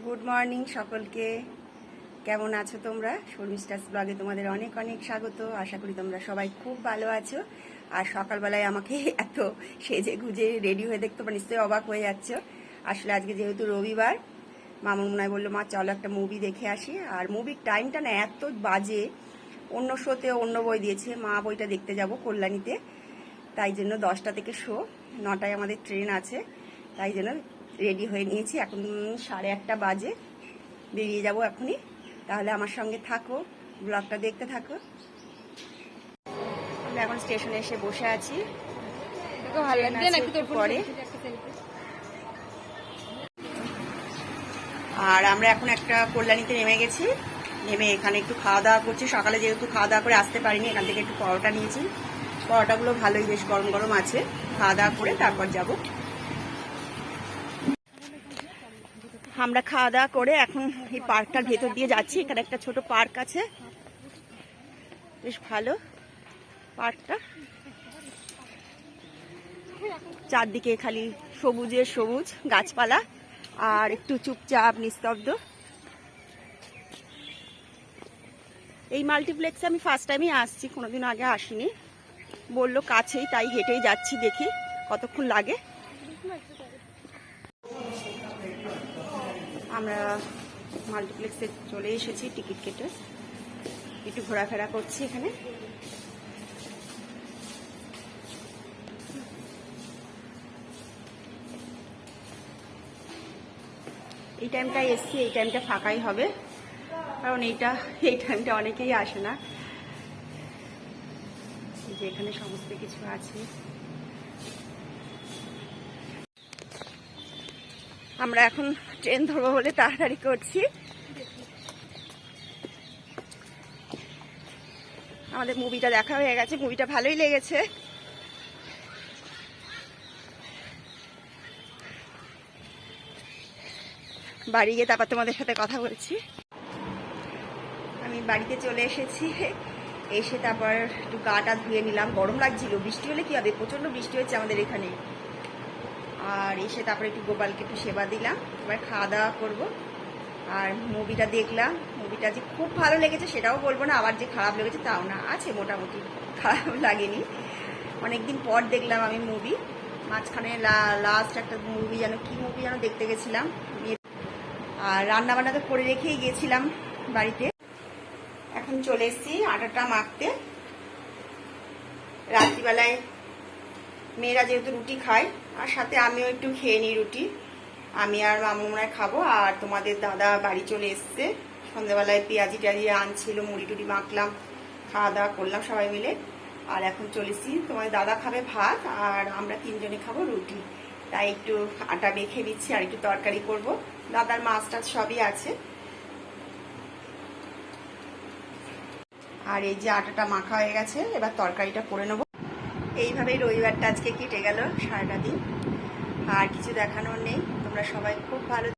Good morning সকলকে। কেমন আছো তোমরা? শর্মিষ্ঠাস ব্লগে তোমাদের অনেক অনেক স্বাগত। আশা করি তোমরা সবাই খুব ভালো আছো। আর সকালবেলায় আমাকে এত সেজে গুজে রেডি হয়ে দেখতে নিশ্চয়ই অবাক হয়ে যাচ্ছ। আসলে আজকে যেহেতু রবিবার, মামুন মনে বললো মা চলো একটা মুভি দেখে আসি। আর মুভির টাইমটা না এত বাজে, অন্য শোতে অন্য বই দিয়েছে, মা বইটা দেখতে যাব কল্যাণীতে। তাই জন্য 10টা থেকে শো, 9টায় আমাদের ট্রেন আছে। তাই জন্য রেডি হয়ে নিয়েছি। এখন 8:30 বাজে, বেরিয়ে যাব এখনই। তাহলে আমার সঙ্গে থাকো, ব্লগটা দেখতে থাকো। আমরা এখন স্টেশনে এসে বসে আছি। পরে আর আমরা এখন একটা কল্যাণীতে নেমে গেছি। নেমে এখানে একটু খাওয়া দাওয়া করছি। সকালে যেহেতু খাওয়া দাওয়া করে আসতে পারিনি, এখান থেকে একটু পরোটা নিয়েছি। পরোটাগুলো ভালোই, বেশ গরম গরম আছে। খাওয়া দাওয়া করে তারপর যাব। আমরা খাওয়া দাওয়া করে এখন এই পার্কটার ভেতর দিয়ে যাচ্ছি। এখানে একটা ছোট পার্ক আছে, বেশ ভালো পার্কটা। চারদিকে খালি সবুজের সবুজ গাছপালা, আর একটু চুপচাপ নিস্তব্ধ। এই মাল্টিপ্লেক্সে আমি ফার্স্ট টাইমই আসছি, কোনোদিন আগে আসিনি। বললো কাছেই, তাই হেঁটেই যাচ্ছি, দেখি কতক্ষণ লাগে। আমরা মাল্টিপ্লেক্সে চলে এসেছি, টিকিট কেটে একটু ঘোরাফেরা করছি এখানে। এই টাইমটায় এসছি, এই টাইমটা ফাঁকাই হবে, কারণ এই টাইমটা অনেকেই আসে না। যে এখানে সমস্ত কিছু আছে। আমরা এখন ট্রেন ধরবো বলে তাড়াতাড়ি করছি। আমাদের মুভিটা দেখা হয়ে গেছে, মুভিটা ভালোই লেগেছে। বাড়ি গিয়ে তারপর তোমাদের সাথে কথা বলছি। আমি বাড়িতে চলে এসেছি। এসে তারপর একটু গাটা ধুয়ে নিলাম, গরম লাগছিল। বৃষ্টি হলে কি হবে, প্রচন্ড বৃষ্টি হচ্ছে আমাদের এখানে। আর এসে তারপরে একটু গোপালকে একটু সেবা দিলাম। এবার খাওয়া দাওয়া করবো। আর মুভিটা দেখলাম, মুভিটা যে খুব ভালো লেগেছে সেটাও বলবো না, আবার যে খারাপ লেগেছে তাও না, আছে মোটামুটি, খারাপ লাগেনি। অনেকদিন পর দেখলাম আমি মুভি। মাঝখানে লাস্ট একটা মুভি যেন, কি মুভি যেন দেখতে গেছিলাম। আর রান্নাবান্না তো করে রেখেই গেছিলাম বাড়িতে। এখন চলে এসেছি আটাটা মাখতে। রাত্রিবেলায় মেয়েরা যেহেতু রুটি খায়, আর সাথে আমিও একটু খেয়ে নিই রুটি। আমি আর মামুনায় খাবো। আর তোমাদের দাদা বাড়ি চলে এসছে, সন্ধ্যাবেলায় পেঁয়াজি টেয়াজি আনছিল, মুড়ি টুড়ি মাখলাম, খাওয়া দাওয়া করলাম সবাই মিলে। আর এখন চলেছি, তোমাদের দাদা খাবে ভাত, আর আমরা 3জনে খাবো রুটি। তাই একটু আটা মেখে দিচ্ছি, আর একটু তরকারি করব। দাদার মাছ টাছ সবই আছে। আর এই যে আটাটা মাখা হয়ে গেছে, এবার তরকারিটা করে নেবো। এইভাবেই রবিবারটা আজকে কেটে গেল সারাটা দিন। আর কিছু দেখানোর নেই। তোমরা সবাই খুব ভালো